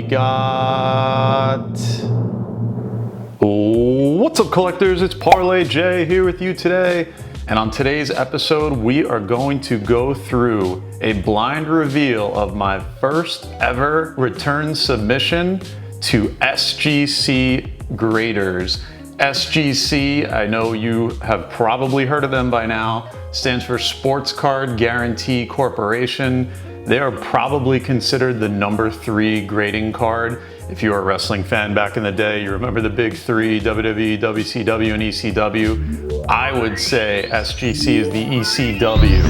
got... What's up, collectors? It's Parlay Jay here with you today. And on today's episode, we are going to go through a blind reveal of my first ever return submission to SGC graders. SGC, I know you have probably heard of them by now, stands for Sports Card Guarantee Corporation. They are probably considered the #3 grading card. If you were a wrestling fan back in the day, you remember the big three, WWE, WCW, and ECW. I would say SGC is the ECW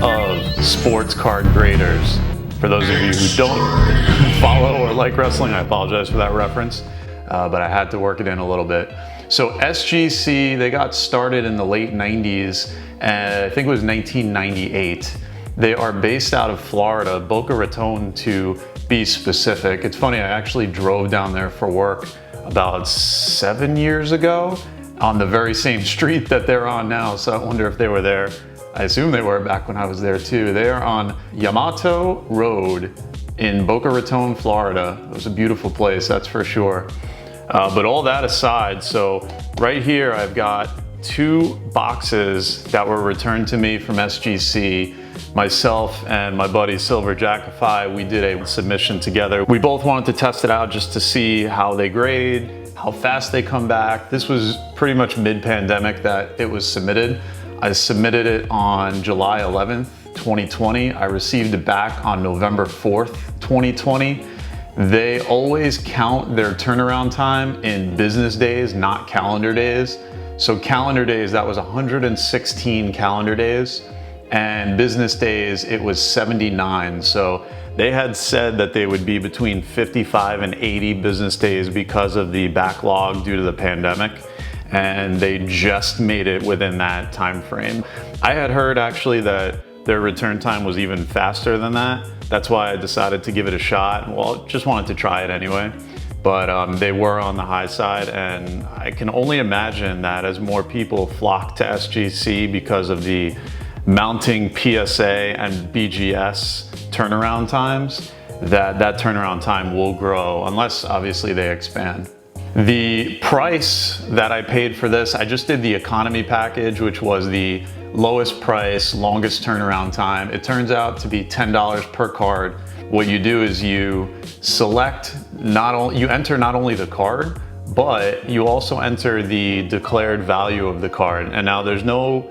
of sports card graders. For those of you who don't follow or like wrestling, I apologize for that reference, but I had to work it in a little bit. So SGC, they got started in the late 90s, and I think it was 1998. They are based out of Florida, Boca Raton to be specific. It's funny, I actually drove down there for work about 7 years ago on the very same street that they're on now, so I wonder if they were there. I assume they were back when I was there too. They are on Yamato Road in Boca Raton, Florida. It was a beautiful place, that's for sure. But all that aside, so right here I've got 2 boxes that were returned to me from SGC. Myself and my buddy SilverJackify, we did a submission together. We both wanted to test it out just to see how they grade, how fast they come back. This was pretty much mid-pandemic that it was submitted. I submitted it on July 11th, 2020. I received it back on November 4th, 2020. They always count their turnaround time in business days, not calendar days. So calendar days, that was 116 calendar days. And business days, it was 79. So they had said that they would be between 55 and 80 business days because of the backlog due to the pandemic. And they just made it within that time frame. I had heard actually that their return time was even faster than that. That's why I decided to give it a shot. Well, just wanted to try it anyway. But they were on the high side, and I can only imagine that as more people flock to SGC because of the mounting PSA and BGS turnaround times, that turnaround time will grow, unless obviously they expand. The price that I paid for this, I just did the economy package, which was the lowest price, longest turnaround time. It turns out to be $10 per card. What you do is you select, you enter not only the card, but you also enter the declared value of the card. And now there's no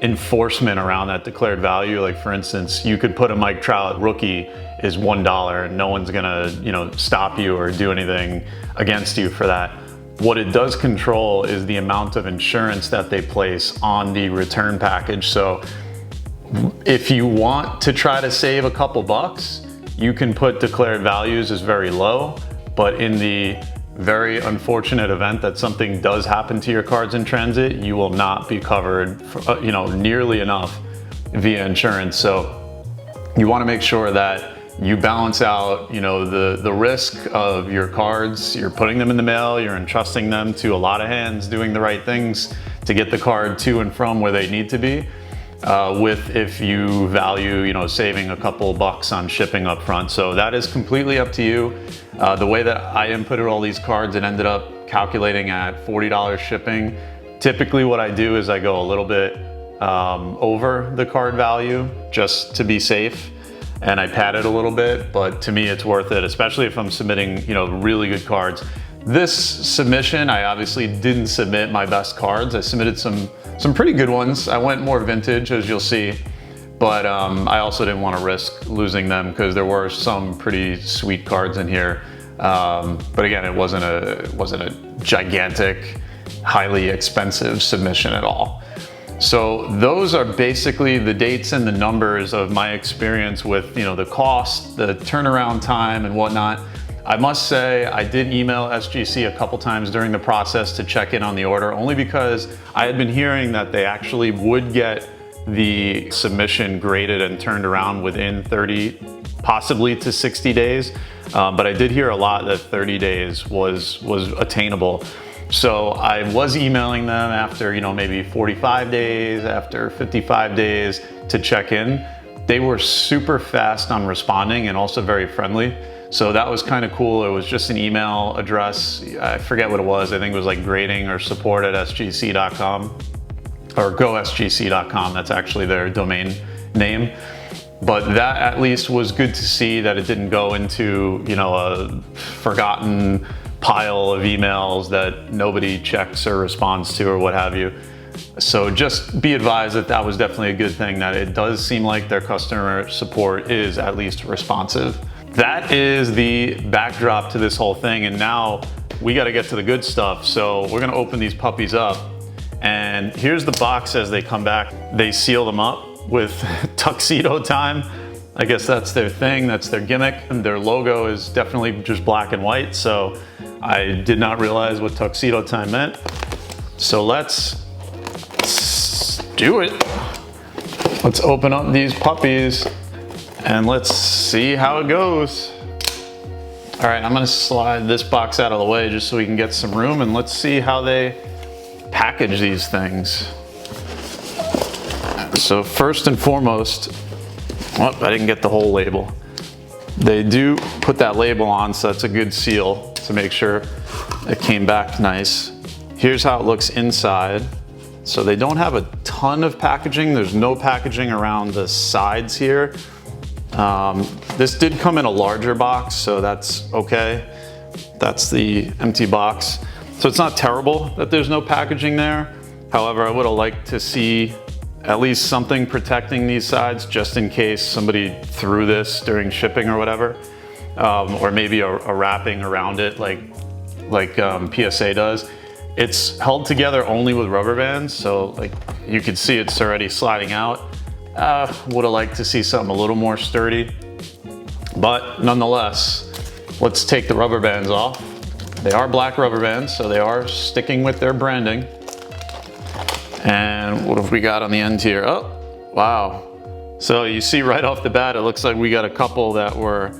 enforcement around that declared value. Like for instance, you could put a Mike Trout rookie is $1 and no one's gonna, stop you or do anything against you for that. What it does control is the amount of insurance that they place on the return package. So if you want to try to save a couple bucks, you can put declared values as very low, but in the very unfortunate event that something does happen to your cards in transit, you will not be covered for, nearly enough via insurance. So you want to make sure that you balance out, the risk of your cards. You're putting them in the mail, you're entrusting them to a lot of hands doing the right things to get the card to and from where they need to be. With if you value, saving a couple bucks on shipping up front. So that is completely up to you. The way that I inputted all these cards, it ended up calculating at $40 shipping. Typically what I do is I go a little bit over the card value just to be safe, and I pad it a little bit, but to me it's worth it, especially if I'm submitting, really good cards. This submission, I obviously didn't submit my best cards. I submitted some pretty good ones. I went more vintage, as you'll see, but I also didn't want to risk losing them because there were some pretty sweet cards in here. But again, it wasn't a gigantic, highly expensive submission at all. So those are basically the dates and the numbers of my experience with, the cost, the turnaround time and whatnot. I must say I did email SGC a couple times during the process to check in on the order, only because I had been hearing that they actually would get the submission graded and turned around within 30, possibly to 60 days. But I did hear a lot that 30 days was attainable. So I was emailing them after, maybe 45 days, after 55 days to check in. They were super fast on responding and also very friendly. So that was kind of cool. It was just an email address. I forget what it was. I think it was like grading or support at sgc.com or gosgc.com. That's actually their domain name. But that at least was good to see that it didn't go into, you know, a forgotten pile of emails that nobody checks or responds to or what have you. So just be advised that that was definitely a good thing, that it does seem like their customer support is at least responsive. That is the backdrop to this whole thing, and now we got to get to the good stuff. So we're going to open these puppies up, and here's the box as they come back. They seal them up with tuxedo time. I guess that's their thing, that's their gimmick. And their logo is definitely just black and white, so I did not realize what tuxedo time meant. So let's do it. Let's open up these puppies and let's see how it goes. All right, I'm gonna slide this box out of the way just so we can get some room, and let's see how they package these things. So first and foremost, oh, I didn't get the whole label. They do put that label on, so that's a good seal to make sure it came back nice. Here's how it looks inside. So they don't have a ton of packaging. There's no packaging around the sides here. This did come in a larger box, so that's okay. That's the empty box. So it's not terrible that there's no packaging there. However, I would have liked to see at least something protecting these sides just in case somebody threw this during shipping or whatever. Or maybe a wrapping around it like PSA does. It's held together only with rubber bands, so like you can see it's already sliding out. Would have liked to see something a little more sturdy, but nonetheless, let's take the rubber bands off. They are black rubber bands, so they are sticking with their branding. And what have we got on the end here? Oh, wow. So you see right off the bat, it looks like we got a couple that were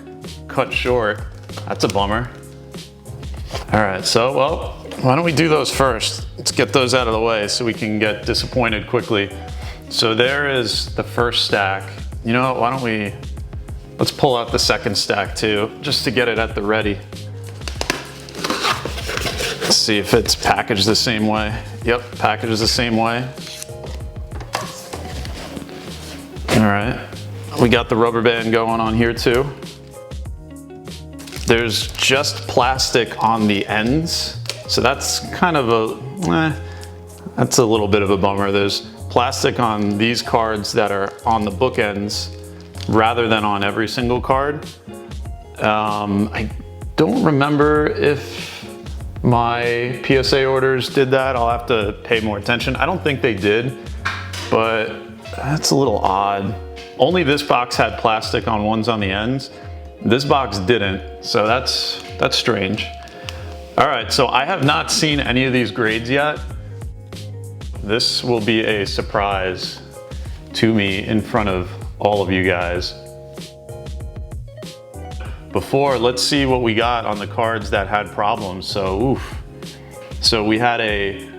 cut short. That's a bummer. All right, so, well, why don't we do those first? Let's get those out of the way so we can get disappointed quickly. So there is the first stack. You know what, why don't let's pull out the second stack too, just to get it at the ready. Let's see if it's packaged the same way. Yep, packaged the same way. All right, we got the rubber band going on here too. There's just plastic on the ends. So that's kind of that's a little bit of a bummer. There's plastic on these cards that are on the bookends rather than on every single card. I don't remember if my PSA orders did that. I'll have to pay more attention. I don't think they did, but that's a little odd. Only this box had plastic on ones on the ends. This box didn't, so that's strange. All right, so I have not seen any of these grades yet. This will be a surprise to me in front of all of you guys. Before, let's see what we got on the cards that had problems. So, oof. So we had a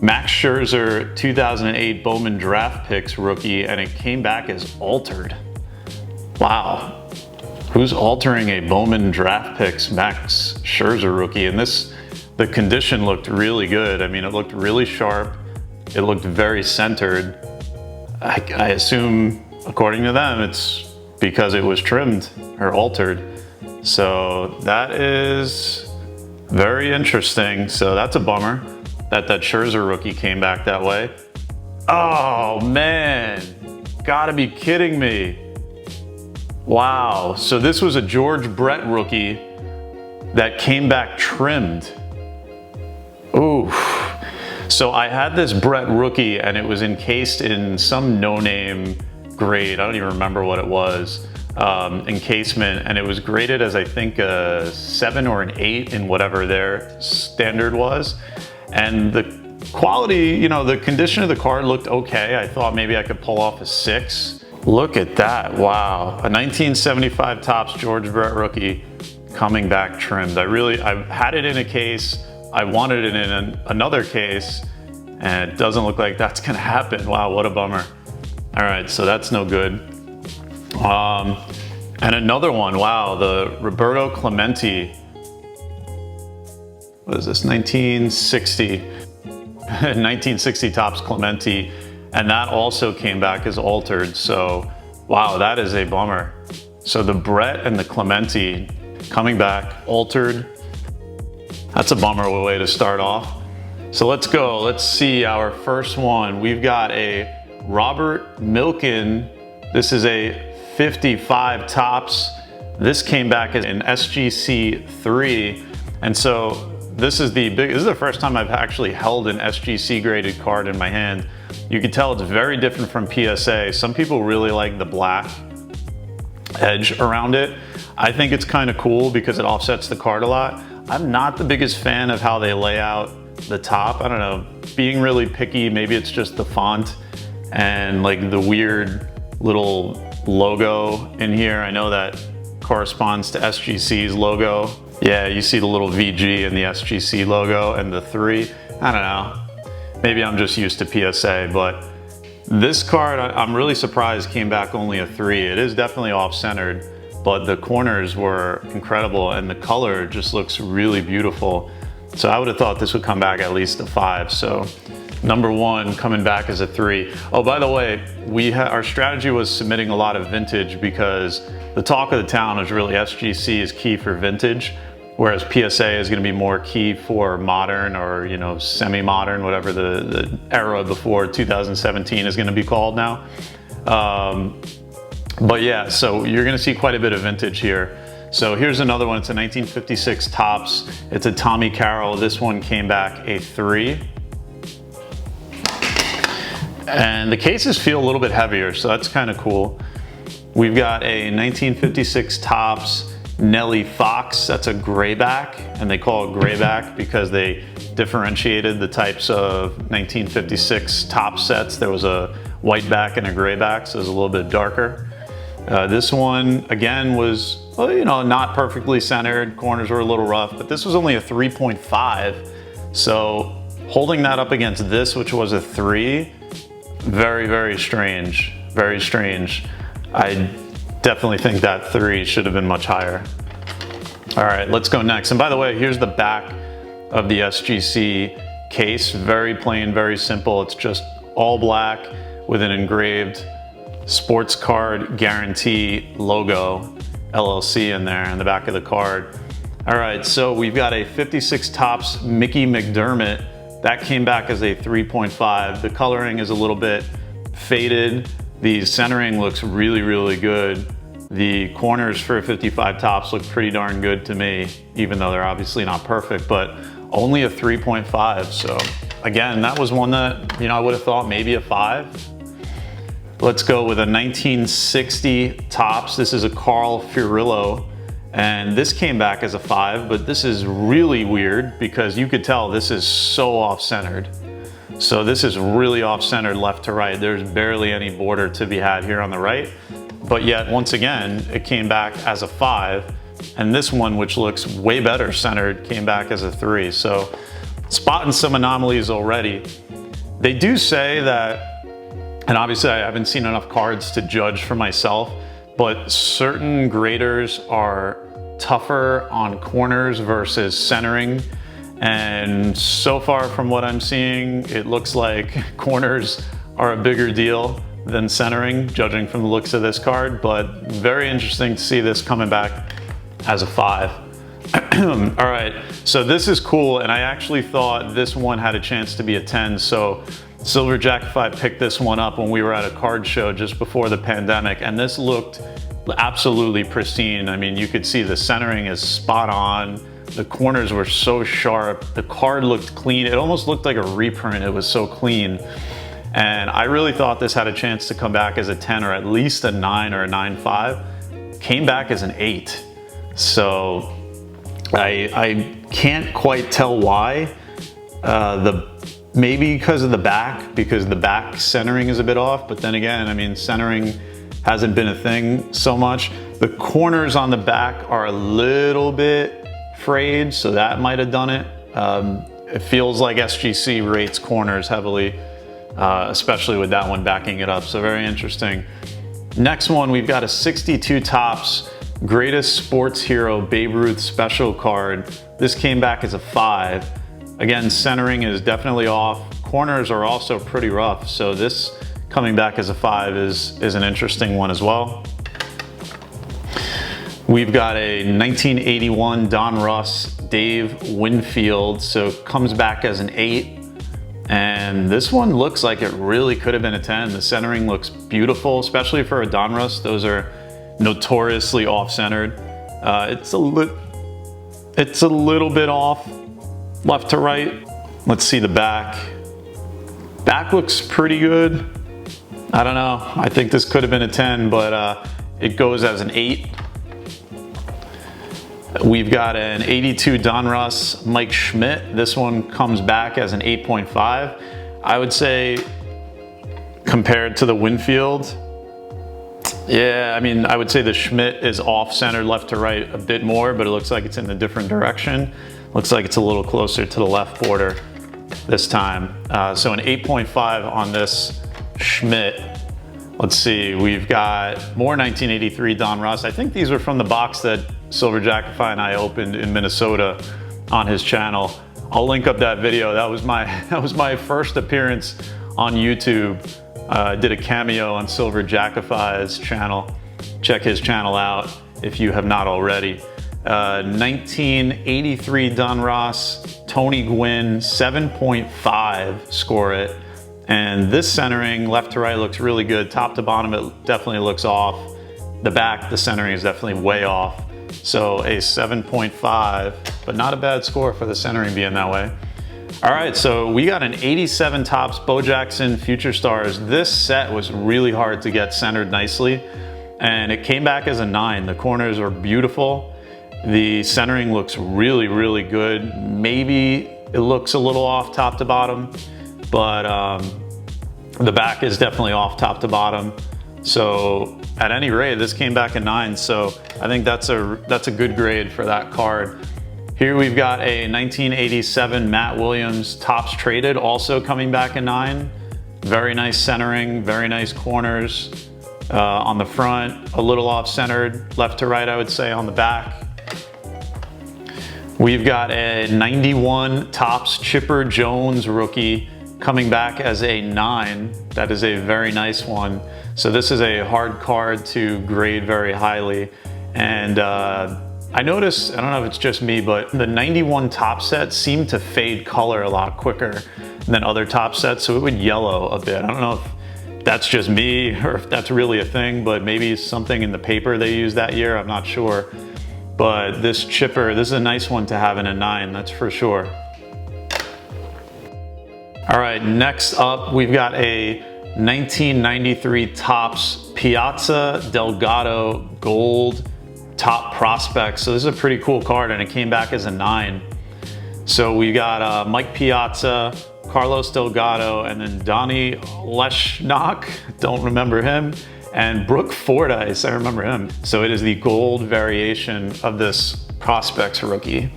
Max Scherzer 2008 Bowman Draft Picks rookie, and it came back as altered. Wow. Who's altering a Bowman Draft Picks Max Scherzer rookie? And the condition looked really good. I mean, it looked really sharp. It looked very centered. I assume, according to them, it's because it was trimmed or altered. So that is very interesting. So that's a bummer that Scherzer rookie came back that way. Oh man, gotta be kidding me. Wow, so this was a George Brett rookie that came back trimmed. Ooh. So I had this Brett rookie and it was encased in some no-name grade. I don't even remember what it was, encasement, and it was graded as I think a 7 or an 8 in whatever their standard was. And the quality, you know, the condition of the card looked okay. I thought maybe I could pull off a 6. Look at that, wow. A 1975 Topps George Brett rookie coming back trimmed. I had it in a case. I wanted it in another case, and it doesn't look like that's gonna happen. Wow, what a bummer. All right, so that's no good. And another one, wow, the Roberto Clemente. What is this, 1960? 1960 Topps Clemente. And that also came back as altered. So, wow, that is a bummer. So the Brett and the Clemente coming back altered. That's a bummer way to start off. So let's go. Let's see our first one. We've got a Robert Milken. This is a 55 Topps. This came back as an SGC 3. And so this is the first time I've actually held an SGC graded card in my hand. You can tell it's very different from PSA. Some people really like the black edge around it. I think it's kind of cool because it offsets the card a lot. I'm not the biggest fan of how they lay out the top. I don't know, being really picky, maybe it's just the font and like the weird little logo in here. I know that corresponds to SGC's logo. Yeah, you see the little VG in the SGC logo and the 3. I don't know, maybe I'm just used to PSA, but this card, I'm really surprised came back only a 3. It is definitely off-centered, but the corners were incredible and the color just looks really beautiful. So I would have thought this would come back at least a 5. So number 1 coming back as a 3. Oh, by the way, our strategy was submitting a lot of vintage because the talk of the town is really SGC is key for vintage, whereas PSA is going to be more key for modern or, you know, semi-modern, whatever the era before 2017 is going to be called now. But yeah, so you're going to see quite a bit of vintage here. So here's another one. It's a 1956 Topps. It's a Tommy Carroll. This one came back a 3. And the cases feel a little bit heavier, so that's kind of cool. We've got a 1956 Topps Nellie Fox. That's a grayback, and they call it grayback because they differentiated the types of 1956 Topps sets. There was a white back and a grayback, so it was a little bit darker. This one, again, was, well, you know, not perfectly centered. Corners were a little rough, but this was only a 3.5. So holding that up against this, which was a 3, very, very strange. Very strange. I definitely think that 3 should have been much higher. All right, let's go next. And by the way, here's the back of the SGC case. Very plain, very simple. It's just all black with an engraved sports card guarantee logo, LLC, in there in the back of the card. All right, so we've got a 56 Topps Mickey McDermott. That came back as a 3.5. The coloring is a little bit faded. The centering looks really, really good. The corners for 55 Topps look pretty darn good to me, even though they're obviously not perfect, but only a 3.5. So again, that was one that, you know, I would have thought maybe a 5. Let's go with a 1960 Topps. This is a Carl Furillo, and this came back as a 5, but this is really weird because you could tell this is so off-centered. So this is really off-centered left to right. There's barely any border to be had here on the right, but yet once again, it came back as a 5, and this one, which looks way better centered, came back as a 3. So spotting some anomalies already. They do say that, and obviously I haven't seen enough cards to judge for myself, but certain graders are tougher on corners versus centering. And so far from what I'm seeing, it looks like corners are a bigger deal than centering, judging from the looks of this card, but very interesting to see this coming back as a 5. All right, so this is cool, and I actually thought this one had a chance to be a 10, so SilverJackify picked this one up when we were at a card show just before the pandemic, and this looked absolutely pristine. I mean, you could see the centering is spot on. The corners were so sharp. The card looked clean. It almost looked like a reprint. It was so clean. And I really thought this had a chance to come back as a 10 or at least a 9 or a 9.5. Came back as an 8. So I can't quite tell why. Maybe because of the back, because the back centering is a bit off, but then again, I mean, centering hasn't been a thing so much. The corners on the back are a little bit frayed, so that might have done it. It feels like SGC rates corners heavily, especially with that one backing it up, so very interesting. Next one, we've got a 62 Topps Greatest Sports Hero Babe Ruth Special card. This came back as a 5. Again, centering is definitely off. Corners are also pretty rough, so this coming back as a 5 is an interesting one as well. We've got a 1981 Don Russ Dave Winfield, so comes back as an 8. And this one looks like it really could have been a 10. The centering looks beautiful, especially for a Don Russ. Those are notoriously off-centered. It's a little bit off, left to right. Let's see the back. Back looks pretty good. I don't know. I think this could have been a 10, but it goes as an 8. We've got an 82 Don Russ Mike Schmidt. This one comes back as an 8.5. I would say compared to the Winfield, yeah, I mean, I would say the Schmidt is off-centered left to right a bit more, but it looks like it's in a different direction. Looks like it's a little closer to the left border this time. So an 8.5 on this Schmidt. Let's see, we've got more 1983 Don Russ. I think these are from the box that SilverJackify and I opened in Minnesota on his channel. I'll link up that video. That was my first appearance on YouTube. I did a cameo on SilverJackify's channel. Check his channel out if you have not already. 1983 Don Russ, Tony Gwynn, 7.5 score it. And this centering, left to right, looks really good. Top to bottom, it definitely looks off. The back, the centering is definitely way off. So a 7.5, but not a bad score for the centering being that way. All right, so we got an 87 Topps Bo Jackson Future Stars. This set was really hard to get centered nicely, and it came back as a 9. The corners are beautiful. The centering looks really, really good. Maybe it looks a little off top to bottom, but the back is definitely off top to bottom. So at any rate, this came back a 9. So I think that's a good grade for that card. Here we've got a 1987 Matt Williams Topps Traded, also coming back a 9. Very nice centering, very nice corners on the front, a little off-centered, left to right, I would say, on the back. We've got a 91 Topps Chipper Jones rookie coming back as a 9. That is a very nice one. So this is a hard card to grade very highly. And I noticed, I don't know if it's just me, but the 91 Topps sets seem to fade color a lot quicker than other Topps sets, so it would yellow a bit. I don't know if that's just me or if that's really a thing, but maybe something in the paper they used that year, I'm not sure. But this chipper, this is a nice one to have in a 9, that's for sure. All right, next up, we've got a 1993 Topps Piazza Delgado Gold Top Prospect. So this is a pretty cool card, and it came back as a 9. So we got Mike Piazza, Carlos Delgado, and then Donnie Leshnock, don't remember him, and Brooke Fordyce, I remember him. So it is the gold variation of this Prospects rookie.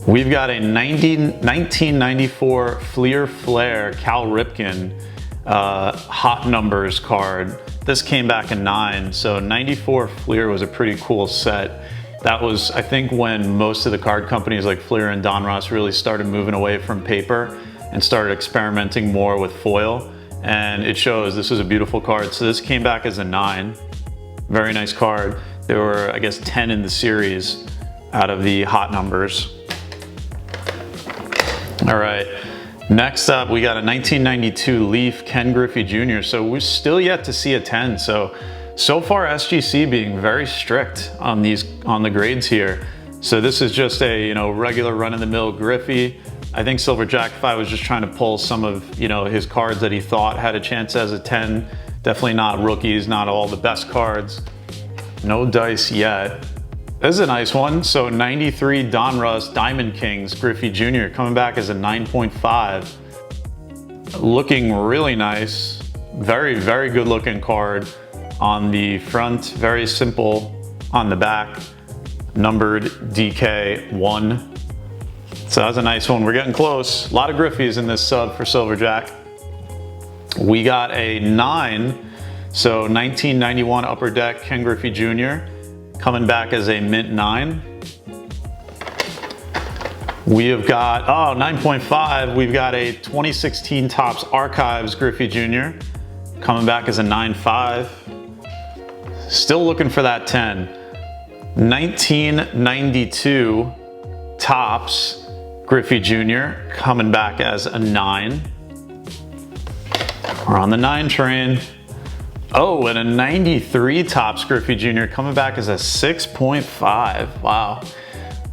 We've got a 1994 Fleer Flair Cal Ripken hot numbers card. This came back a 9, so 94 Fleer was a pretty cool set. That was, I think, when most of the card companies like Fleer and Donruss really started moving away from paper and started experimenting more with foil. And it shows, this is a beautiful card. So this came back as a 9. Very nice card. There were, I guess, 10 in the series out of the hot numbers. All right, next up, we got a 1992 Leaf Ken Griffey Jr. So we're still yet to see a 10. So far SGC being very strict on the grades here. So this is just a regular run-of-the-mill Griffey. I think SilverJackify was just trying to pull some of his cards that he thought had a chance as a 10. Definitely not rookies, not all the best cards. No dice yet. This is a nice one. So 93 Donruss Diamond Kings Griffey Jr. coming back as a 9.5. Looking really nice. Very, very good looking card on the front. Very simple on the back. Numbered DK1. So that's a nice one. We're getting close. A lot of Griffies in this sub for SilverJack. We got a 9 So 1991 Upper Deck Ken Griffey Jr. coming back as a mint 9. We have got, 9.5, we've got a 2016 Topps Archives Griffey Jr. coming back as a 9.5. Still looking for that 10. 1992 Topps Griffey Jr. coming back as a 9. We're on the 9 train. Oh, and a 93 Topps Griffey Jr. coming back as a 6.5. Wow.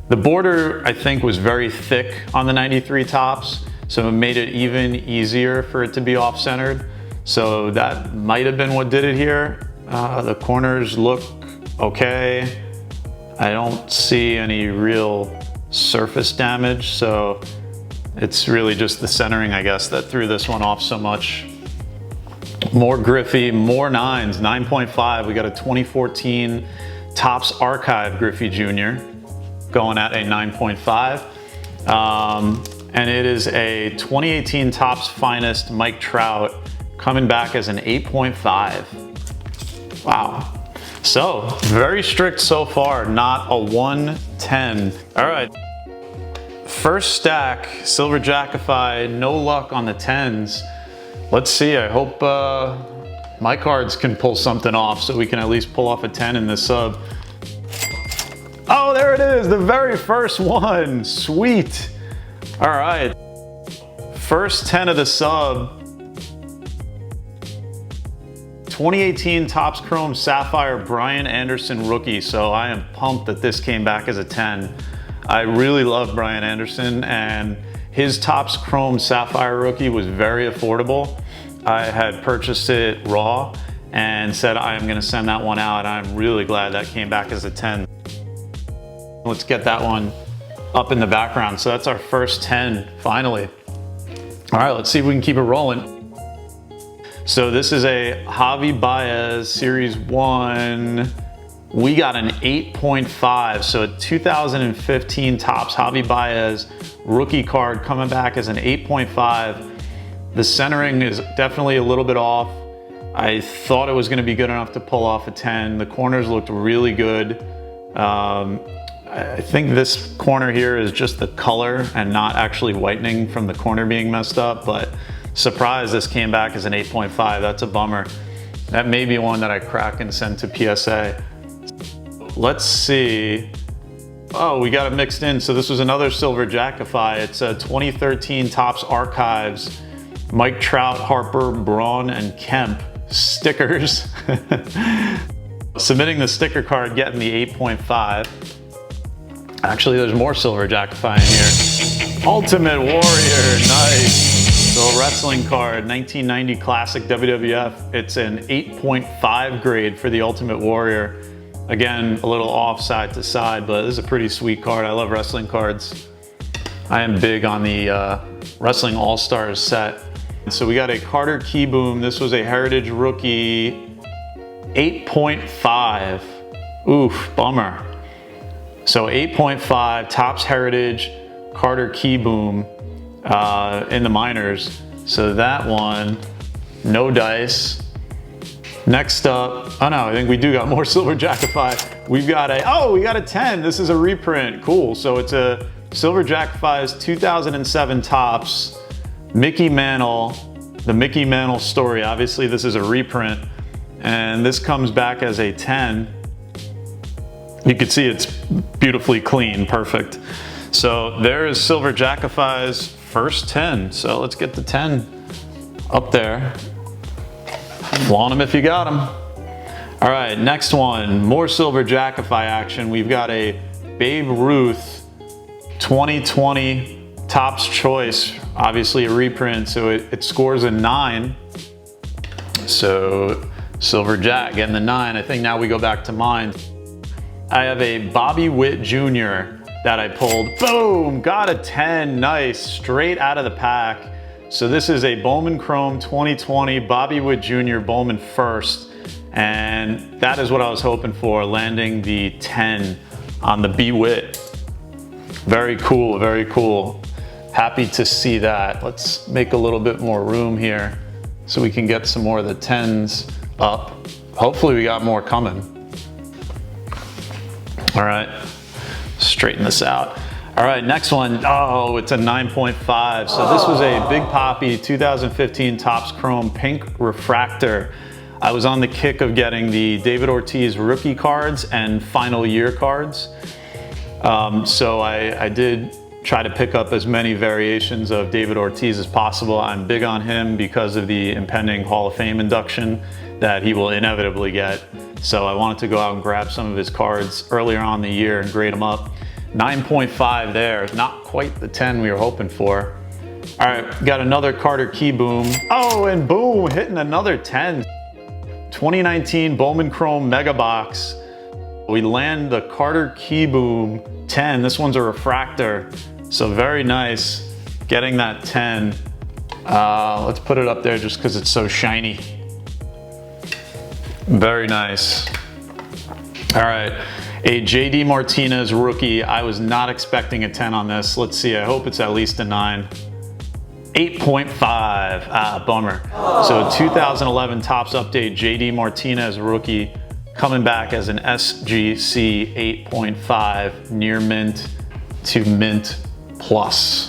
The border, I think, was very thick on the 93 Topps, so it made it even easier for it to be off-centered. So that might have been what did it here. The corners look okay. I don't see any real surface damage, so it's really just the centering, I guess, that threw this one off so much. More Griffey, more 9s, 9.5. We got a 2014 Topps Archive Griffey Jr. going at a 9.5. And it is a 2018 Topps Finest Mike Trout coming back as an 8.5. Wow. So, very strict so far, not a 110. All right. First stack, SilverJackify, no luck on the 10s. Let's see, I hope my cards can pull something off so we can at least pull off a 10 in this sub. Oh, there it is, the very first one. Sweet. All right. First 10 of the sub. 2018 Topps Chrome Sapphire Brian Anderson rookie. So I am pumped that this came back as a 10. I really love Brian Anderson, and his Topps Chrome Sapphire rookie was very affordable. I had purchased it raw and said I am gonna send that one out. I'm really glad that came back as a 10. Let's get that one up in the background. So that's our first 10, finally. All right, let's see if we can keep it rolling. So this is a Javi Baez Series 1. We got an 8.5, so a 2015 Topps Javi Baez rookie card coming back as an 8.5. The centering is definitely a little bit off. I thought it was gonna be good enough to pull off a 10. The corners looked really good. I think this corner here is just the color and not actually whitening from the corner being messed up, but surprised this came back as an 8.5. That's a bummer. That may be one that I crack and send to PSA. Let's see. Oh, we got it mixed in. So this was another SilverJackify. It's a 2013 Topps Archives Mike Trout, Harper, Braun, and Kemp stickers. Submitting the sticker card, getting the 8.5. Actually, there's more SilverJackify in here. Ultimate Warrior, nice. So a wrestling card, 1990 Classic WWF. It's an 8.5 grade for the Ultimate Warrior. Again, a little off side to side, but this is a pretty sweet card. I love wrestling cards. I am big on the Wrestling All-Stars set. So we got a Carter Keyboom. This was a Heritage Rookie, 8.5. Oof, bummer. So 8.5, Topps Heritage, Carter Keyboom in the minors. So that one, no dice. Next up, oh no, I think we do got more SilverJackify. We've got we got a 10. This is a reprint, cool. So it's a SilverJackify's 2007 Topps Mickey Mantle, the Mickey Mantle story. Obviously this is a reprint, and this comes back as a 10. You can see it's beautifully clean, perfect. So there is SilverJackify's first 10. So let's get the 10 up there. Flaunt them if you got them. All right, next one, more SilverJackify action. We've got a Babe Ruth 2020 Topps Choice, obviously a reprint, so it scores a 9. So SilverJack getting the 9. I think now we go back to mine. I have a Bobby Witt Jr. that I pulled. Boom, got a 10, nice, straight out of the pack. So this is a Bowman Chrome 2020 Bobby Witt Jr. Bowman first, and that is what I was hoping for, landing the 10 on the B Witt. Very cool, very cool. Happy to see that. Let's make a little bit more room here so we can get some more of the 10s up. Hopefully we got more coming. All right, straighten this out. All right, next one. Oh, it's a 9.5. So this was a Big Poppy 2015 Topps Chrome Pink Refractor. I was on the kick of getting the David Ortiz rookie cards and final year cards. So I did try to pick up as many variations of David Ortiz as possible. I'm big on him because of the impending Hall of Fame induction that he will inevitably get. So I wanted to go out and grab some of his cards earlier on in the year and grade them up. 9.5 there, not quite the 10 we were hoping for. All right, got another Carter Key Boom. Oh, and boom, hitting another 10. 2019 Bowman Chrome Mega Box. We land the Carter Key Boom 10. This one's a refractor, so very nice getting that 10. Let's put it up there just because it's so shiny. Very nice. All right, a JD Martinez rookie. I was not expecting a 10 on this. Let's see, I hope it's at least a 9. 8.5, bummer. So 2011 Topps Update JD Martinez rookie coming back as an SGC 8.5 near mint to mint plus.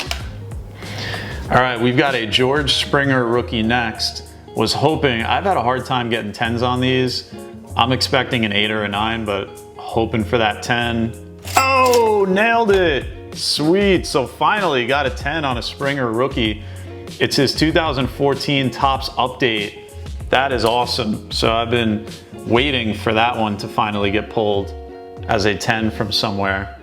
All right, we've got a George Springer rookie next. Was hoping, I've had a hard time getting 10s on these. I'm expecting an 8 or a 9, but hoping for that 10. Oh, nailed it. Sweet, so finally got a 10 on a Springer rookie. It's his 2014 Topps Update. That is awesome. So I've been waiting for that one to finally get pulled as a 10 from somewhere.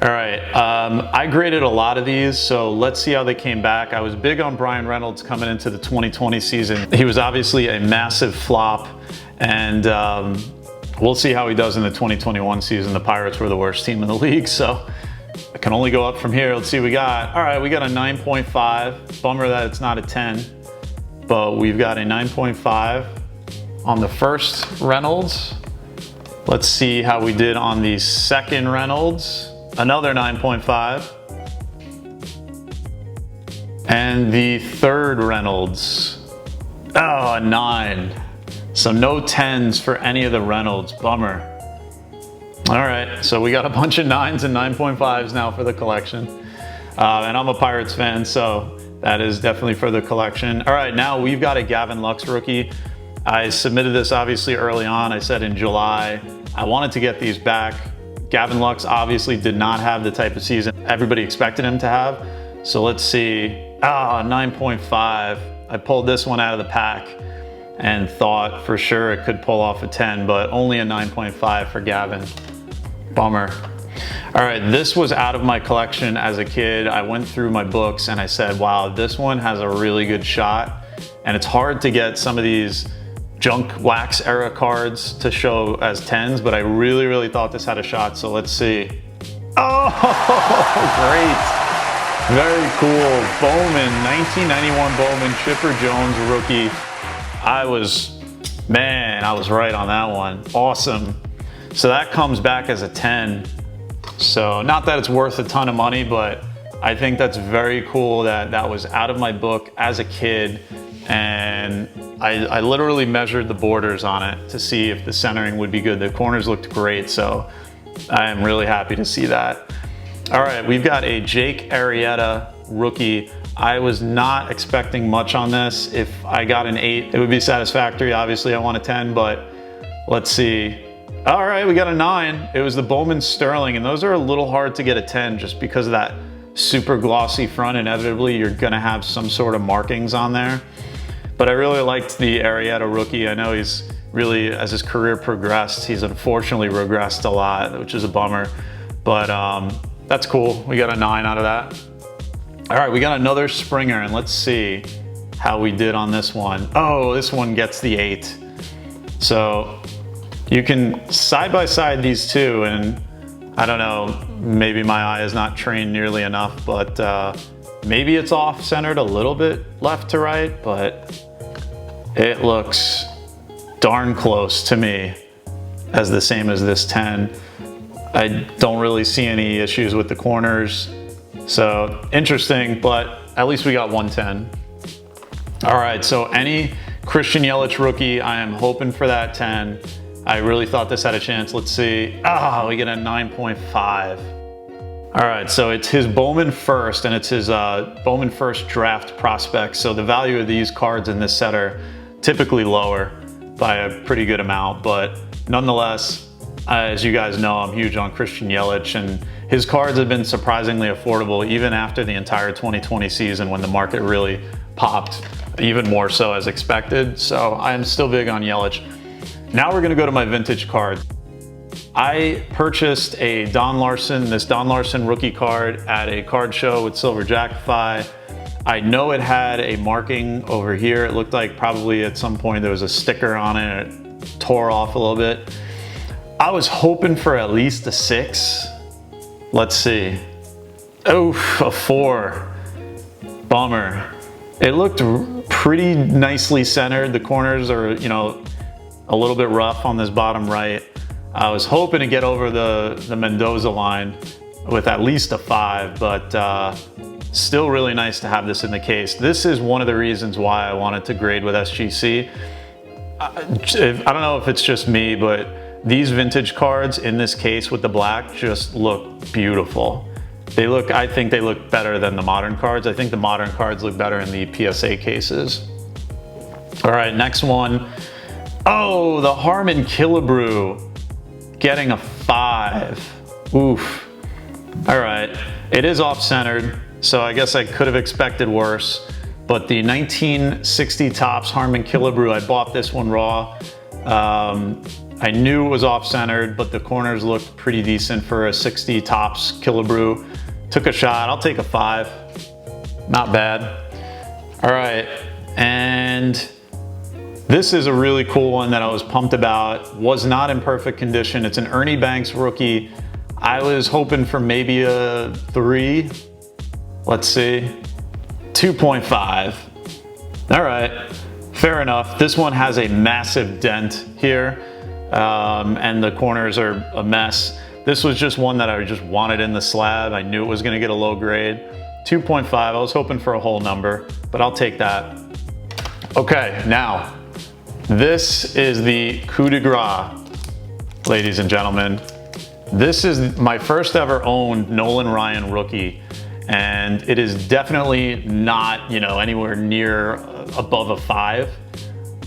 All right, I graded a lot of these, so let's see how they came back. I was big on Brian Reynolds coming into the 2020 season. He was obviously a massive flop, and we'll see how he does in the 2021 season. The Pirates were the worst team in the league, so I can only go up from here. Let's see what we got. All right, we got a 9.5. Bummer that it's not a 10, but we've got a 9.5 on the first Reynolds. Let's see how we did on the second Reynolds. Another 9.5. And the third Reynolds. Oh, a 9. So no 10s for any of the Reynolds. Bummer. All right, so we got a bunch of 9s and 9.5s now for the collection. And I'm a Pirates fan, so that is definitely for the collection. All right, now we've got a Gavin Lux rookie. I submitted this obviously early on. I said in July, I wanted to get these back. Gavin Lux obviously did not have the type of season everybody expected him to have. So let's see, 9.5. I pulled this one out of the pack and thought for sure it could pull off a 10, but only a 9.5 for Gavin. Bummer. All right, this was out of my collection as a kid. I went through my books and I said, wow, this one has a really good shot. And it's hard to get some of these junk wax era cards to show as 10s, but I really, really thought this had a shot, so let's see. Oh, great. Very cool. Bowman, 1991 Bowman, Chipper Jones rookie. I was right on that one. Awesome. So that comes back as a 10. So not that it's worth a ton of money, but I think that's very cool that that was out of my book as a kid. And I literally measured the borders on it to see if the centering would be good. The corners looked great, so I am really happy to see that. All right, we've got a Jake Arrieta rookie. I was not expecting much on this. If I got an 8, it would be satisfactory. Obviously, I want a 10, but let's see. All right, we got a 9. It was the Bowman Sterling, and those are a little hard to get a 10 just because of that super glossy front. Inevitably, you're gonna have some sort of markings on there. But I really liked the Arrieta rookie. I know he's really, as his career progressed, he's unfortunately regressed a lot, which is a bummer. But that's cool. We got a 9 out of that. All right, we got another Springer, and let's see how we did on this one. Oh, this one gets the 8. So you can side by side these two, and I don't know, maybe my eye is not trained nearly enough, but maybe it's off centered a little bit left to right, but it looks darn close to me as the same as this 10. I don't really see any issues with the corners. So interesting, but at least we got 110. All right, so any Christian Yelich rookie, I am hoping for that 10. I really thought this had a chance. Let's see. Ah, we get a 9.5. All right, so it's his Bowman first, and it's his Bowman first draft prospects. So the value of these cards in this set are typically lower by a pretty good amount, but nonetheless, as you guys know, I'm huge on Christian Yelich, and his cards have been surprisingly affordable even after the entire 2020 season when the market really popped, even more so as expected. So I'm still big on Yelich. Now we're gonna go to my vintage card. I purchased this Don Larson rookie card at a card show with SilverJackify. I know it had a marking over here. It looked like probably at some point there was a sticker on it and it tore off a little bit. I was hoping for at least a 6. Let's see. Oh, a 4. Bummer. It looked pretty nicely centered. The corners are, you know, a little bit rough on this bottom right. I was hoping to get over the Mendoza line with at least a 5, but still really nice to have this in the case. This is one of the reasons why I wanted to grade with SGC. I don't know if it's just me, but these vintage cards in this case with the black just look beautiful. I think they look better than the modern cards. I think the modern cards look better in the PSA cases. All right, next one. Oh, the Harmon Killebrew getting a 5. Oof. All right, it is off-centered, so I guess I could have expected worse. But the 1960 Topps Harmon Killebrew, I bought this one raw. I knew it was off-centered, but the corners looked pretty decent for a 60 Topps Killebrew. Took a shot, I'll take a 5. Not bad. All right, and this is a really cool one that I was pumped about. Was not in perfect condition. It's an Ernie Banks rookie. I was hoping for maybe a 3. Let's see, 2.5. All right, fair enough. This one has a massive dent here, and the corners are a mess. This was just one that I just wanted in the slab. I knew it was gonna get a low grade. 2.5, I was hoping for a whole number, but I'll take that. Okay, now, this is the coup de grace, ladies and gentlemen. This is my first ever owned Nolan Ryan rookie, and it is definitely not, you know, anywhere near above a 5,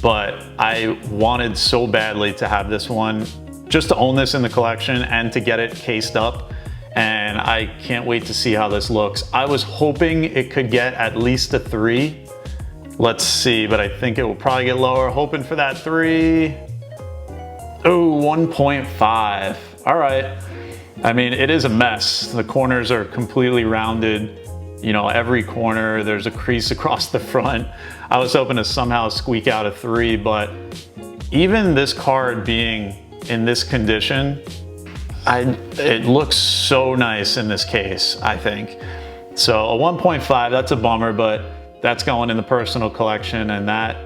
but I wanted so badly to have this one, just to own this in the collection and to get it cased up, and I can't wait to see how this looks. I was hoping it could get at least a 3. Let's see, but I think it will probably get lower. Hoping for that 3. Oh, 1.5. All right. I mean, it is a mess. The corners are completely rounded. You know, every corner, there's a crease across the front. I was hoping to somehow squeak out a 3, but even this card being in this condition, it looks so nice in this case, I think. So a 1.5, that's a bummer, but that's going in the personal collection, and that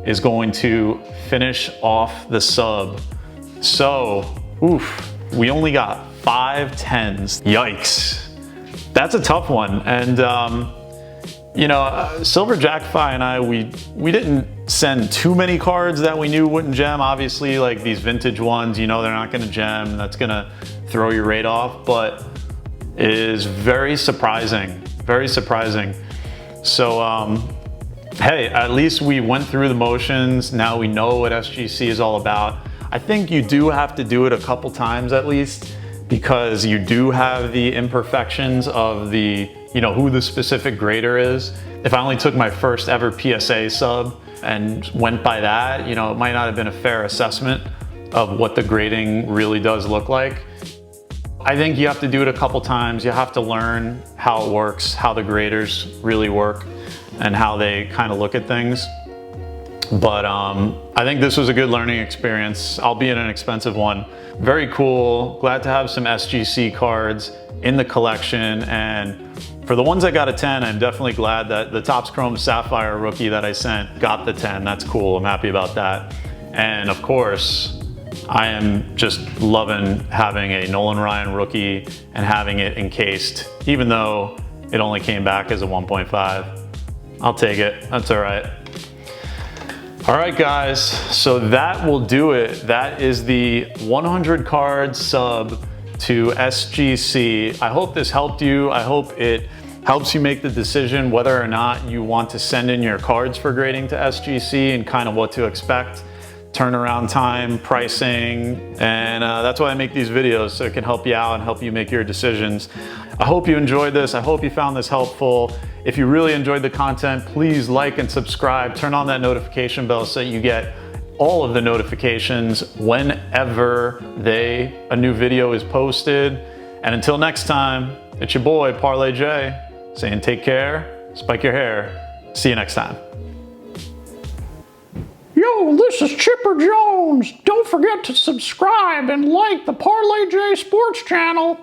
is going to finish off the sub. So, oof, we only got 5 10s. Yikes. That's a tough one. And, you know, SilverJackify and I, we didn't send too many cards that we knew wouldn't gem. Obviously, like these vintage ones, you know, they're not gonna gem. That's gonna throw your rate off, but it is very surprising, very surprising. So, hey, at least we went through the motions. Now we know what SGC is all about. I think you do have to do it a couple times at least, because you do have the imperfections of the, you know, who the specific grader is. If I only took my first ever PSA sub and went by that, you know, it might not have been a fair assessment of what the grading really does look like. I think you have to do it a couple times. You have to learn how it works, how the graders really work, and how they kind of look at things. But I think this was a good learning experience, albeit an expensive one. Very cool. Glad to have some SGC cards in the collection. And for the ones that got a 10, I'm definitely glad that the Topps Chrome Sapphire rookie that I sent got the 10. That's cool. I'm happy about that. And of course, I am just loving having a Nolan Ryan rookie and having it encased, even though it only came back as a 1.5. I'll take it. That's all right. All right, guys, so that will do it. That is the 100 card sub to SGC. I hope this helped you. I hope it helps you make the decision whether or not you want to send in your cards for grading to SGC and kind of what to expect, turnaround time, pricing, and that's why I make these videos, so it can help you out and help you make your decisions. I hope you enjoyed this. I hope you found this helpful. If you really enjoyed the content, please like and subscribe. Turn on that notification bell so that you get all of the notifications whenever a new video is posted. And until next time, it's your boy, Parlay J, saying take care, spike your hair. See you next time. Yo, this is Chipper Jones. Don't forget to subscribe and like the Parlay J Sports channel.